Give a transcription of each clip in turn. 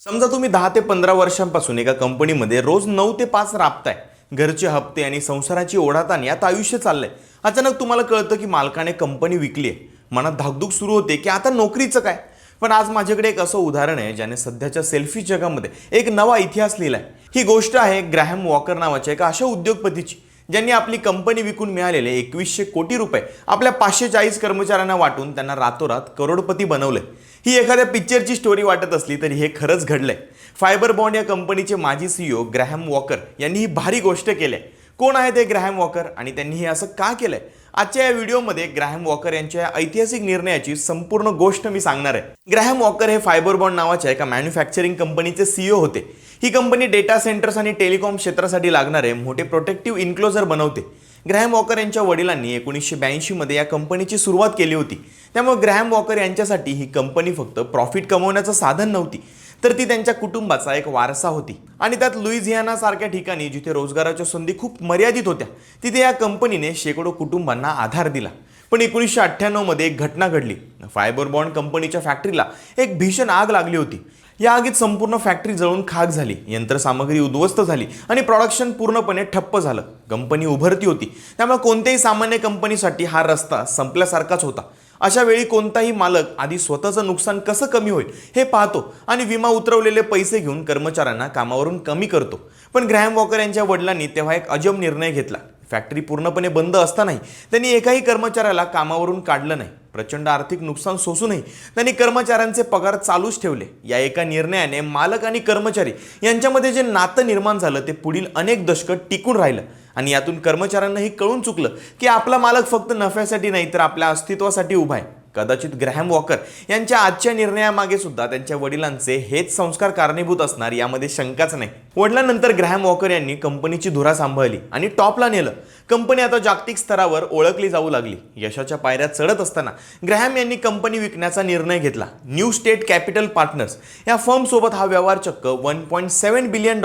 समजा तुम्ही 10 ते 15 वर्षांपासून एका कंपनीमध्ये रोज 9 ते 5 राबताय. घरचे हप्ते आणि संसाराची ओढाताण यात आयुष्य चाललंय. अचानक तुम्हाला कळतं की मालकाने कंपनी विकली आहे. मनात धाकधूक सुरू होते की आता नोकरीचं काय. पण आज माझ्याकडे एक असं उदाहरण आहे ज्याने सध्याच्या सेल्फी जगामध्ये एक नवा इतिहास लिहिलाय. ही गोष्ट आहे ग्रॅहम वॉकर नावाच्या एका अशा उद्योगपतीची ज्यांनी आपली कंपनी विकून मिळालेले 2100 कोटी रुपये आपल्या 540 कर्मचाऱ्यांना वाटून त्यांना रातोरात करोडपती बनवले. ही एखाद्या पिक्चरची स्टोरी वाटत असली तरी हे खरंच घडलंय. फायबर बॉन्ड या कंपनीचे माजी सीईओ ग्रॅहम वॉकर यांनी ही भारी गोष्ट केली. कोण आहे ते ग्रॅहम वॉकर आणि त्यांनी हे असं का केलंय? आजच्या या व्हिडिओमध्ये ग्रॅहम वॉकर यांच्या ऐतिहासिक निर्णयाची संपूर्ण गोष्ट मी सांगणार आहे. ग्रॅहम वॉकर हे फायबर बॉन्ड नावाच्या एका मॅन्युफॅक्चरिंग कंपनीचे सीईओ होते. ही कंपनी डेटा सेंटर्स आणि टेलिकॉम क्षेत्रासाठी लागणारे मोठे प्रोटेक्टिव्ह इन्क्लोजर बनवते. ग्रॅहम वॉकर यांच्या वडिलांनी 1982 मध्ये या कंपनीची सुरुवात केली होती. त्यामुळे ग्रॅहम वॉकर यांच्यासाठी ही कंपनी फक्त प्रॉफिट कमवण्याचं साधन नव्हती, तर ती त्यांच्या कुटुंबाचा एक वारसा होती. आणि त्यात लुईझियाना सारख्या ठिकाणी जिथे रोजगाराच्या संधी खूप मर्यादित होत्या, तिथे या कंपनीने शेकडो कुटुंबांना आधार दिला. पण 1998 मध्ये एक घटना घडली. फायबर बॉन्ड कंपनीच्या फॅक्टरीला एक भीषण आग लागली होती. या आगीत संपूर्ण फॅक्टरी जळून खाक झाली, यंत्रसामग्री उद्ध्वस्त झाली आणि प्रोडक्शन पूर्णपणे ठप्प झालं. कंपनी उभरती होती, त्यामुळे कोणत्याही सामान्य कंपनीसाठी हा रस्ता संपल्यासारखाच होता. अशा वेळी कोणताही मालक आधी स्वतःचं नुकसान कसं कमी होईल हे पाहतो आणि विमा उतरवलेले पैसे घेऊन कर्मचाऱ्यांना कामावरून कमी करतो. पण ग्रॅहम वॉकर यांच्या वडिलांनी तेव्हा एक अजब निर्णय घेतला. फॅक्टरी पूर्णपणे बंद असतानाही त्यांनी एकाही कर्मचाऱ्याला कामावरून काढलं नाही. प्रचंड आर्थिक नुकसान सोसूनही त्यांनी कर्मचाऱ्यांचे पगार चालूच ठेवले. या एका निर्णयाने मालक आणि कर्मचारी यांच्यामध्ये जे नातं निर्माण झालं ते पुढील अनेक दशकं टिकून राहिलं. आणि यातून कर्मचाऱ्यांनाही कळून चुकलं की आपला मालक फक्त नफ्यासाठी नाही तर आपल्या अस्तित्वासाठी उभा आहे. कदाचित ग्रॅहम वॉकर यांच्या आजच्या निर्णयामागे सुद्धा त्यांच्या वडिलांचे हेच संस्कार कारणीभूत असणार यामध्ये शंकाच नाही. वडिलांनंतर ग्रॅहम वॉकर यांनी कंपनीची धुरा सांभाळली आणि टॉपला नेलं. कंपनी आता जागतिक स्तरावर ओळखली जाऊ लागली. यशाच्या पायऱ्या चढत असताना ग्रॅहम यांनी कंपनी विकण्याचा निर्णय घेतला. न्यू स्टेट कॅपिटल पार्टनर्स या फर्म सोबत हा व्यवहार चक्क $1.7 बिलियन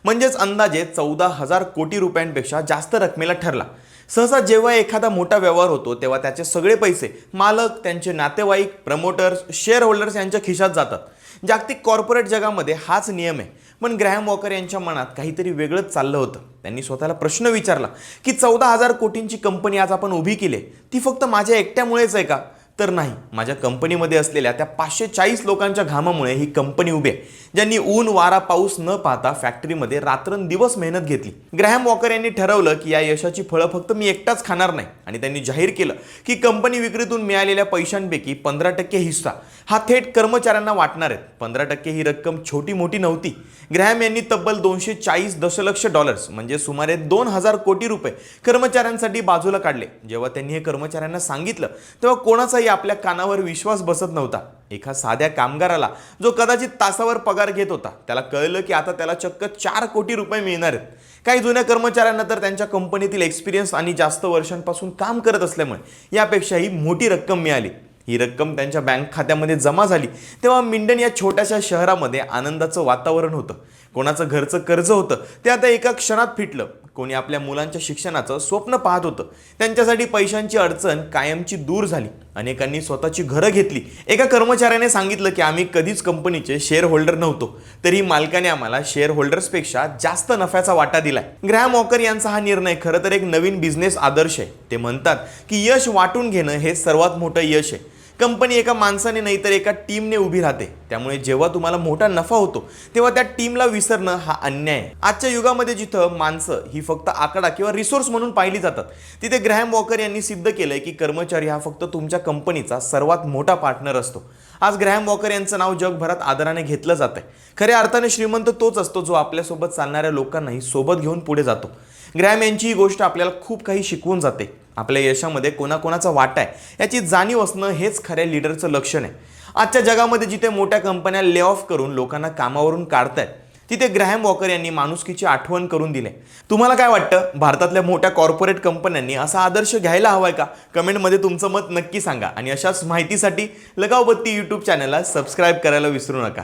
म्हणजेच अंदाजे 14,000 कोटी रुपयांपेक्षा जास्त रकमेला ठरला. सहसा जेव्हा एखादा मोठा व्यवहार होतो तेव्हा त्याचे सगळे पैसे मालक, त्यांचे नातेवाईक, प्रमोटर्स, शेअर होल्डर्स यांच्या खिशात जातात. जागतिक कॉर्पोरेट जगामध्ये हाच नियम आहे. पण ग्रॅहम वॉकर यांच्या मनात काहीतरी वेगळंच चाललं होतं. त्यांनी स्वतःला प्रश्न विचारला की 14,000 कोटींची कंपनी आज आपण उभी केली, ती फक्त माझ्या एकट्यामुळेच आहे का? तर नाही, माझ्या कंपनीमध्ये असलेल्या त्या 540 लोकांच्या घामामुळे ही कंपनी उभी आहे, ज्यांनी ऊन वारा पाऊस न पाहता फॅक्टरीमध्ये रात्रंदिवस मेहनत घेतली. ग्रॅहम वॉकर यांनी ठरवलं की या यशाची फळं फक्त मी एकटाच खाणार नाही आणि त्यांनी जाहीर केलं की कंपनी विक्रीतून मिळालेल्या पैशांपैकी 15% हिस्सा हा थेट कर्मचाऱ्यांना वाटणार आहेत. 15% ही रक्कम छोटी मोठी नव्हती. ग्रॅहम यांनी तब्बल $240 दशलक्ष म्हणजे सुमारे 2,000 कोटी रुपये कर्मचाऱ्यांसाठी बाजूला काढले. जेव्हा त्यांनी हे कर्मचाऱ्यांना सांगितलं तेव्हा कोणाचाही आपल्या कानावर विश्वास बसत नव्हता. एका साध्या कामगाराला जो कदाचित तासावर पगार घेत होता त्याला कळलं की आता त्याला चक्क 4 कोटी रुपये मिळणार आहेत. काही जुन्या कर्मचाऱ्यांना तर त्यांच्या कंपनीतील एक्सपिरियन्स आणि जास्त वर्षांपासून काम करत असल्यामुळे यापेक्षाही मोठी रक्कम मिळाली. ही रक्कम त्यांच्या बँक खात्यामध्ये जमा झाली तेव्हा मिंडन या छोट्याशा शहरामध्ये आनंदाचं वातावरण होतं. कोणाचं घरचं कर्ज होतं ते आता एका क्षणात फिटलं. कोणी आपल्या मुलांच्या शिक्षणाचं स्वप्न पाहत होतं. त्यांच्यासाठी पैशांची अडचण कायमची दूर झाली. अनेकांनी स्वतःची घरं घेतली. एका कर्मचाऱ्याने सांगितलं की आम्ही कधीच कंपनीचे शेअर होल्डर नव्हतो, तरी मालकाने आम्हाला शेअर होल्डर्सपेक्षा जास्त नफ्याचा वाटा दिलाय. ग्रॅहम वॉकर यांचा हा निर्णय खरं तर एक नवीन बिझनेस आदर्श आहे. ते म्हणतात की यश वाटून घेणं हे सर्वात मोठं यश आहे. कंपनी एका माणसाने नाही तर एका टीमने उभी राहते. त्यामुळे जेव्हा तुम्हाला मोठा नफा होतो तेव्हा त्या टीमला विसरणं हा अन्याय आहे. आजच्या युगामध्ये जिथं माणसं ही फक्त आकडा किंवा रिसोर्स म्हणून पाहिली जातात, तिथे ग्रॅहम वॉकर यांनी सिद्ध केलंय की कर्मचारी हा फक्त तुमच्या कंपनीचा सर्वात मोठा पार्टनर असतो. आज ग्रॅहम वॉकर यांचं नाव जगभरात आदराने घेतलं जात आहे. खऱ्या अर्थाने श्रीमंत तोच असतो जो आपल्यासोबत चालणाऱ्या लोकांनाही सोबत घेऊन पुढे जातो. ग्रॅहम यांची ही गोष्ट आपल्याला खूप काही शिकवून जाते. आपल्या यशामध्ये कोणाकोणाचा वाटा आहे याची जाणीव असणं हेच खऱ्या लीडरचं लक्षण आहे. आजच्या जगामध्ये जिथे मोठ्या कंपन्या ले ऑफ करून लोकांना कामावरून काढतायत, तिथे ग्रॅहम वॉकर यांनी माणुसकीची आठवण करून दिली. तुम्हाला काय वाटतं? भारतातल्या मोठ्या कॉर्पोरेट कंपन्यांनी असा आदर्श घ्यायला हवाय का? कमेंटमध्ये तुमचं मत नक्की सांगा आणि अशाच माहितीसाठी लगावबत्ती यूट्यूब चॅनलला सबस्क्राईब करायला विसरू नका.